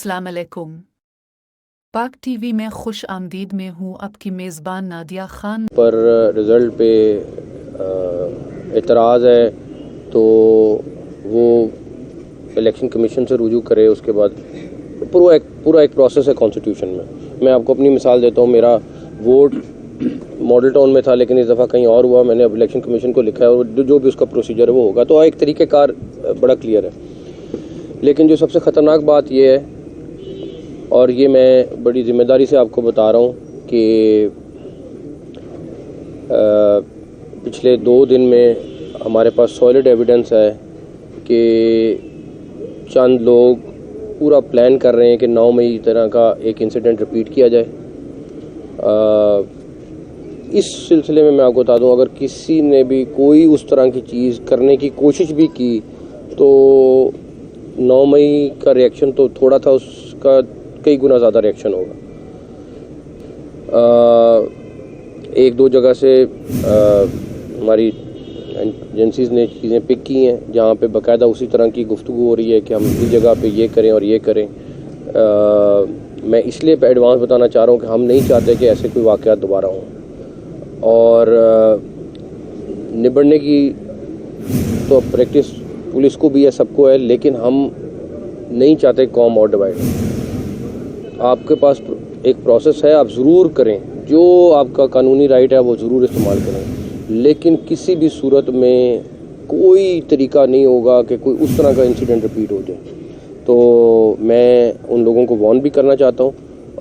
अस्सलाम अलैकुम। पाक टीवी में खुश आमदीद में हूँ आपकी मेज़बान नादिया खान। पर रिज़ल्ट पे एतराज़ है तो वो इलेक्शन कमीशन से रुजू करे। उसके बाद पूरा एक प्रोसेस है कॉन्स्टिट्यूशन में। मैं आपको अपनी मिसाल देता हूँ। मेरा वोट मॉडल टाउन में था, लेकिन इस दफ़ा कहीं और हुआ। मैंने अब इलेक्शन कमीशन को लिखा है और जो भी उसका प्रोसीजर है वो होगा। तो एक तरीक़ेकार बड़ा क्लियर है। लेकिन जो सबसे ख़तरनाक बात ये है, और ये मैं बड़ी ज़िम्मेदारी से आपको बता रहा हूँ कि पिछले 2 दिन में हमारे पास सॉलिड एविडेंस है कि चंद लोग पूरा प्लान कर रहे हैं कि 9 मई तरह का एक इंसिडेंट रिपीट किया जाए। इस सिलसिले में मैं आपको बता दूं, अगर किसी ने भी कोई उस तरह की चीज़ करने की कोशिश भी की तो 9 मई का रिएक्शन तो थोड़ा था, उसका कई गुना ज़्यादा रिएक्शन होगा। 1-2 जगह से हमारी एजेंसीज़ ने चीज़ें पिक की हैं जहाँ पे बाकायदा उसी तरह की गुफ्तगू हो रही है कि हम इस जगह पे ये करें और ये करें। मैं इसलिए एडवांस बताना चाह रहा हूँ कि हम नहीं चाहते कि ऐसे कोई वाक़यात दोबारा हों, और निबड़ने की तो प्रैक्टिस पुलिस को भी है, सबको है, लेकिन हम नहीं चाहते कौम और डिवाइड। आपके पास एक प्रोसेस है, आप ज़रूर करें, जो आपका कानूनी राइट है वो ज़रूर इस्तेमाल करें, लेकिन किसी भी सूरत में कोई तरीका नहीं होगा कि कोई उस तरह का इंसिडेंट रिपीट हो जाए। तो मैं उन लोगों को वार्न भी करना चाहता हूँ,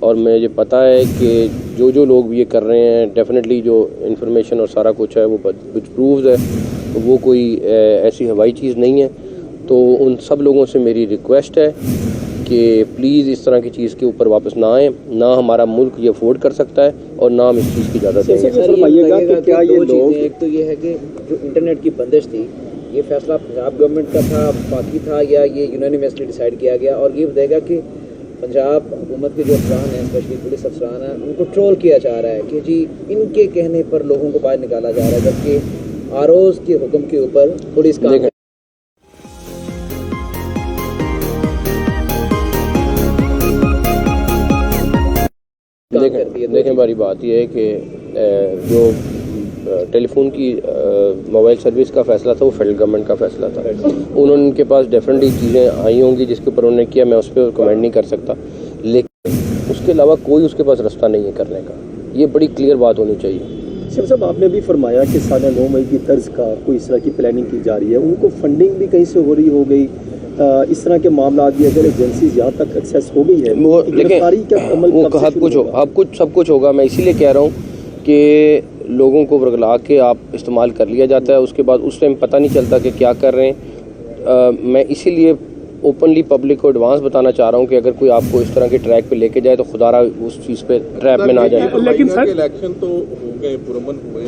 और मुझे पता है कि जो लोग भी ये कर रहे हैं, डेफिनेटली जो इन्फॉर्मेशन और सारा कुछ है वो कुछ प्रूव्स है, तो वो कोई ऐसी हवाई चीज़ नहीं है। तो उन सब लोगों से मेरी रिक्वेस्ट है कि प्लीज़ इस तरह की चीज़ के ऊपर वापस ना आएँ। ना हमारा मुल्क ये अफोर्ड कर सकता है और ना हम इस चीज़ की इजाज़त देंगे। क्या ये लोग, एक तो ये है कि जो इंटरनेट की बंदिश थी, ये फैसला पंजाब गवर्नमेंट का था, बाकी था, या ये यूनानिमसली डिसाइड किया गया? और ये बताएगा कि पंजाब हुकूमत के जो अफसरान हैं, स्पेशली पुलिस अफसरान हैं, उनको ट्रोल किया जा रहा है कि जी इनके कहने पर लोगों को बाहर निकाला जा रहा है, जबकि आरओज़ के हुक्म के ऊपर पुलिस का देखें हमारी बात यह है कि जो टेलीफोन की मोबाइल सर्विस का फ़ैसला था वो फेडरल गवर्नमेंट का फ़ैसला था। उनके पास डेफिनेटली चीज़ें आई होंगी जिसके ऊपर उन्होंने किया, मैं उस पर कमेंट नहीं कर सकता, लेकिन उसके अलावा कोई उसके पास रास्ता नहीं है करने का। ये बड़ी क्लियर बात होनी चाहिए। शेख साहब, आपने भी फरमाया कि 9.5 मई की तर्ज का कोई इस तरह की प्लानिंग की जा रही है, उनको फंडिंग भी कहीं से हो रही हो गई, इस तरह के मामला भी अगर एजेंसीज यहाँ तक एक्सेस हो गई है, वो सब कुछ होगा। मैं इसीलिए कह रहा हूँ कि लोगों को वर्गला के आप इस्तेमाल कर लिया जाता है, उसके बाद उस टाइम पता नहीं चलता कि क्या कर रहे हैं। मैं इसीलिए ओपनली पब्लिक को एडवांस बताना चाह रहा हूँ कि अगर कोई आपको इस तरह के ट्रैक पे लेके जाए तो खुदारा उस चीज़ पे ट्रैप में ना जाए। लेकिन सर इलेक्शन तो हो गए, पुरअमन हुए,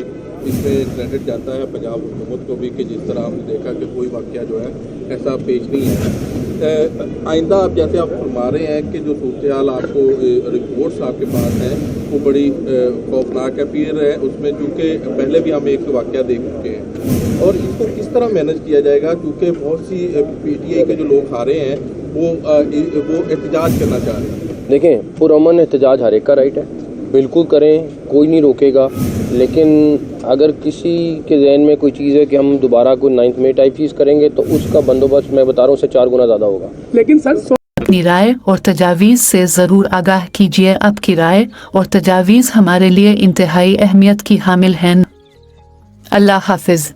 इसमें क्रेडिट जाता है पंजाब हुकूमत को भी कि जिस तरह हमने देखा कि कोई वाक़या जो है ऐसा पेश नहीं है। आइंदा आप जैसे आप फरमा रहे हैं कि जो सूरत हाल आपको रिपोर्ट्स आपके पास हैं वो बड़ी खौफनाक है, फिर है उसमें चूँकि पहले भी हम एक वाक़या देख चुके हैं, और इसको किस तरह मैनेज किया जाएगा? क्योंकि बहुत सी PTI के जो लोग आ रहे हैं वो एहतजाज करना चाह रहे हैं। देखें, पुरअमन एहतजाज हर एक का राइट है, बिल्कुल करें, कोई नहीं रोकेगा, लेकिन अगर किसी के जहन में कोई चीज़ है कि हम दोबारा कोई 9 मई टाइप चीज़ करेंगे तो उसका बंदोबस्त मैं बता रहा हूँ उससे 4 गुना ज़्यादा होगा। लेकिन सर अपनी राय और तजावीज़ से ज़रूर आगाह कीजिए। आपकी राय और तजावीज़ हमारे लिए इंतहाई अहमियत की हामिल हैं। अल्लाह हाफिज़।